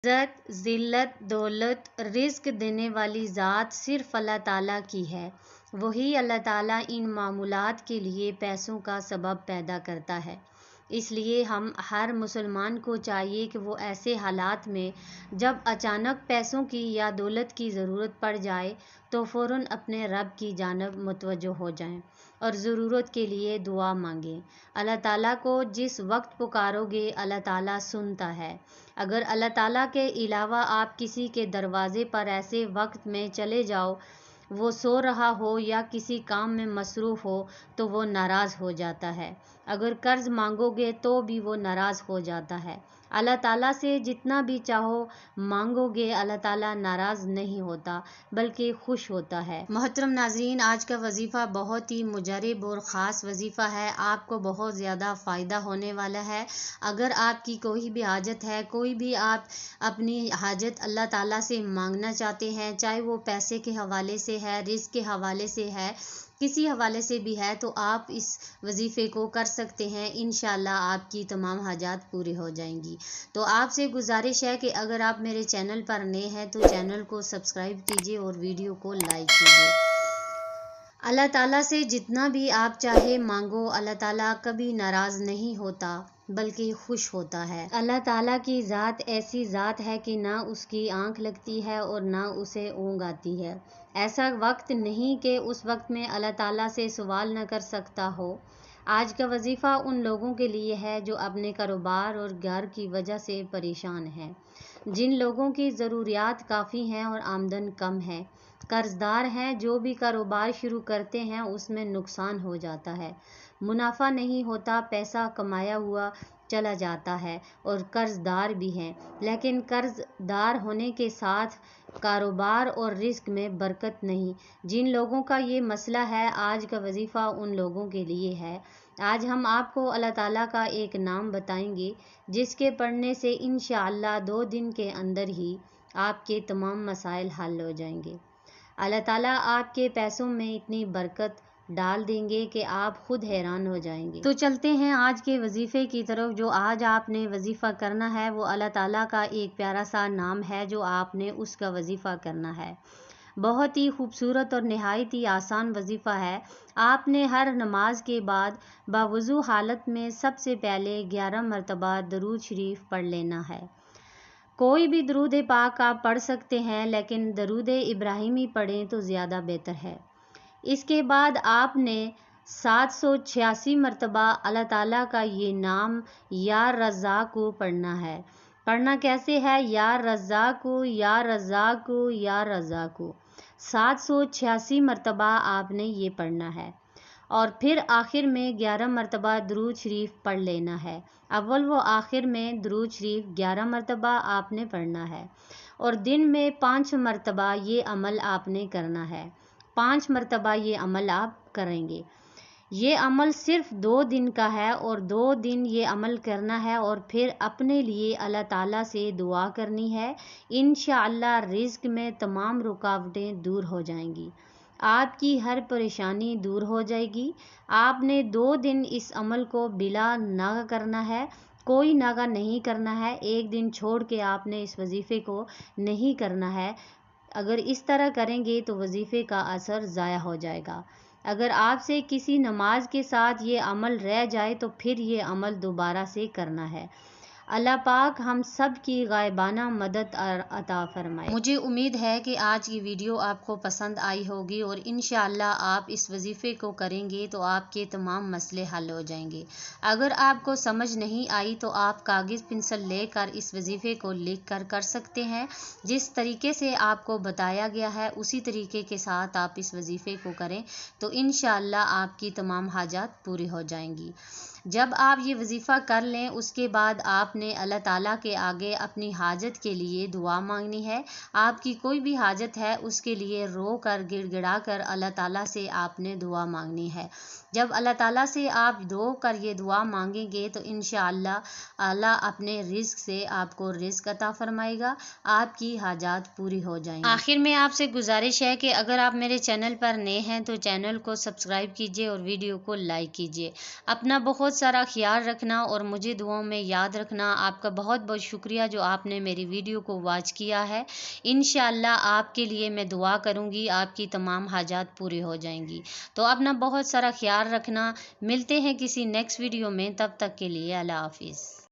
عزت، ذلت، دولت، رزق دینے والی ذات صرف اللہ تعالیٰ کی ہے۔ وہی اللہ تعالیٰ ان معمولات کے لیے پیسوں کا سبب پیدا کرتا ہے۔ اس لیے ہم ہر مسلمان کو چاہیے کہ وہ ایسے حالات میں جب اچانک پیسوں کی یا دولت کی ضرورت پڑ جائے تو فوراً اپنے رب کی جانب متوجہ ہو جائیں اور ضرورت کے لیے دعا مانگیں۔ اللہ تعالیٰ کو جس وقت پکارو گے اللہ تعالیٰ سنتا ہے۔ اگر اللہ تعالیٰ کے علاوہ آپ کسی کے دروازے پر ایسے وقت میں چلے جاؤ، وہ سو رہا ہو یا کسی کام میں مصروف ہو تو وہ ناراض ہو جاتا ہے۔ اگر قرض مانگو گے تو بھی وہ ناراض ہو جاتا ہے۔ اللہ تعالیٰ سے جتنا بھی چاہو مانگو گے اللہ تعالیٰ ناراض نہیں ہوتا بلکہ خوش ہوتا ہے۔ محترم ناظرین، آج کا وظیفہ بہت ہی مجرب اور خاص وظیفہ ہے۔ آپ کو بہت زیادہ فائدہ ہونے والا ہے۔ اگر آپ کی کوئی بھی حاجت ہے، کوئی بھی آپ اپنی حاجت اللہ تعالیٰ سے مانگنا چاہتے ہیں، چاہے وہ پیسے کے حوالے سے ہے، رزق کے حوالے سے ہے، کسی حوالے سے بھی ہے، تو آپ اس وظیفے کو کر سکتے ہیں۔ انشاءاللہ آپ کی تمام حاجات پوری ہو جائیں گی۔ تو آپ سے گزارش ہے کہ اگر آپ میرے چینل پر نئے ہیں تو چینل کو سبسکرائب کیجیے اور ویڈیو کو لائک کیجیے۔ اللہ تعالیٰ سے جتنا بھی آپ چاہے مانگو، اللہ تعالیٰ کبھی ناراض نہیں ہوتا بلکہ خوش ہوتا ہے۔ اللہ تعالیٰ کی ذات ایسی ذات ہے کہ نہ اس کی آنکھ لگتی ہے اور نہ اسے اونگ آتی ہے۔ ایسا وقت نہیں کہ اس وقت میں اللہ تعالیٰ سے سوال نہ کر سکتا ہو۔ آج کا وظیفہ ان لوگوں کے لیے ہے جو اپنے کاروبار اور گھر کی وجہ سے پریشان ہیں، جن لوگوں کی ضروریات کافی ہیں اور آمدن کم ہے، قرض دار ہیں، جو بھی کاروبار شروع کرتے ہیں اس میں نقصان ہو جاتا ہے، منافع نہیں ہوتا، پیسہ کمایا ہوا چلا جاتا ہے اور قرض دار بھی ہیں، لیکن قرض دار ہونے کے ساتھ کاروبار اور رزق میں برکت نہیں۔ جن لوگوں کا یہ مسئلہ ہے، آج کا وظیفہ ان لوگوں کے لیے ہے۔ آج ہم آپ کو اللہ تعالیٰ کا ایک نام بتائیں گے جس کے پڑھنے سے انشاءاللہ 2 دن کے اندر ہی آپ کے تمام مسائل حل ہو جائیں گے۔ اللہ تعالیٰ آپ کے پیسوں میں اتنی برکت ڈال دیں گے کہ آپ خود حیران ہو جائیں گے۔ تو چلتے ہیں آج کے وظیفے کی طرف۔ جو آج آپ نے وظیفہ کرنا ہے وہ اللہ تعالیٰ کا ایک پیارا سا نام ہے جو آپ نے اس کا وظیفہ کرنا ہے۔ بہت ہی خوبصورت اور نہایت ہی آسان وظیفہ ہے۔ آپ نے ہر نماز کے بعد باوضو حالت میں سب سے پہلے 11 مرتبہ درود شریف پڑھ لینا ہے۔ کوئی بھی درود پاک آپ پڑھ سکتے ہیں لیکن درود ابراہیمی پڑھیں تو زیادہ بہتر ہے۔ اس کے بعد آپ نے 786 مرتبہ اللہ تعالیٰ کا یہ نام یا رزاق پڑھنا ہے۔ پڑھنا کیسے ہے؟ یا رزاق، یا رزاق، یا رزاق، 786 مرتبہ آپ نے یہ پڑھنا ہے، اور پھر آخر میں 11 مرتبہ درود شریف پڑھ لینا ہے۔ اول و آخر میں درود شریف 11 مرتبہ آپ نے پڑھنا ہے، اور دن میں 5 مرتبہ یہ عمل آپ نے کرنا ہے۔ 5 مرتبہ یہ عمل آپ کریں گے۔ یہ عمل صرف 2 دن کا ہے اور 2 دن یہ عمل کرنا ہے، اور پھر اپنے لیے اللہ تعالیٰ سے دعا کرنی ہے۔ انشاءاللہ رزق میں تمام رکاوٹیں دور ہو جائیں گی، آپ کی ہر پریشانی دور ہو جائے گی۔ آپ نے 2 دن اس عمل کو بلا ناغہ کرنا ہے، کوئی ناغہ نہیں کرنا ہے، ایک دن چھوڑ کے آپ نے اس وظیفے کو نہیں کرنا ہے۔ اگر اس طرح کریں گے تو وظیفے کا اثر ضائع ہو جائے گا۔ اگر آپ سے کسی نماز کے ساتھ یہ عمل رہ جائے تو پھر یہ عمل دوبارہ سے کرنا ہے۔ اللہ پاک ہم سب کی غائبانہ مدد عطا فرمائے۔ مجھے امید ہے کہ آج کی ویڈیو آپ کو پسند آئی ہوگی اور انشاءاللہ آپ اس وظیفے کو کریں گے تو آپ کے تمام مسئلے حل ہو جائیں گے۔ اگر آپ کو سمجھ نہیں آئی تو آپ کاغذ پنسل لے کر اس وظیفے کو لکھ کر سکتے ہیں۔ جس طریقے سے آپ کو بتایا گیا ہے اسی طریقے کے ساتھ آپ اس وظیفے کو کریں تو انشاءاللہ آپ کی تمام حاجات پوری ہو جائیں گی۔ جب آپ یہ وظیفہ کر لیں اس کے بعد آپ نے اللہ تعالیٰ کے آگے اپنی حاجت کے لیے دعا مانگنی ہے۔ آپ کی کوئی بھی حاجت ہے اس کے لیے رو کر گڑ گڑا کر اللہ تعالیٰ سے آپ نے دعا مانگنی ہے۔ جب اللہ تعالیٰ سے آپ رو کر یہ دعا مانگیں گے تو انشاءاللہ اللہ اپنے رزق سے آپ کو رزق عطا فرمائے گا، آپ کی حاجات پوری ہو جائیں گی۔ آخر میں آپ سے گزارش ہے کہ اگر آپ میرے چینل پر نئے ہیں تو چینل کو سبسکرائب کیجیے اور ویڈیو کو لائک کیجیے۔ اپنا بہت سارا خیال رکھنا اور مجھے دعاؤں میں یاد رکھنا۔ آپ کا بہت بہت شکریہ جو آپ نے میری ویڈیو کو واچ کیا ہے۔ انشاءاللہ آپ کے لیے میں دعا کروں گی، آپ کی تمام حاجات پوری ہو جائیں گی۔ تو اپنا بہت سارا خیال رکھنا۔ ملتے ہیں کسی نیکسٹ ویڈیو میں، تب تک کے لیے اللہ حافظ۔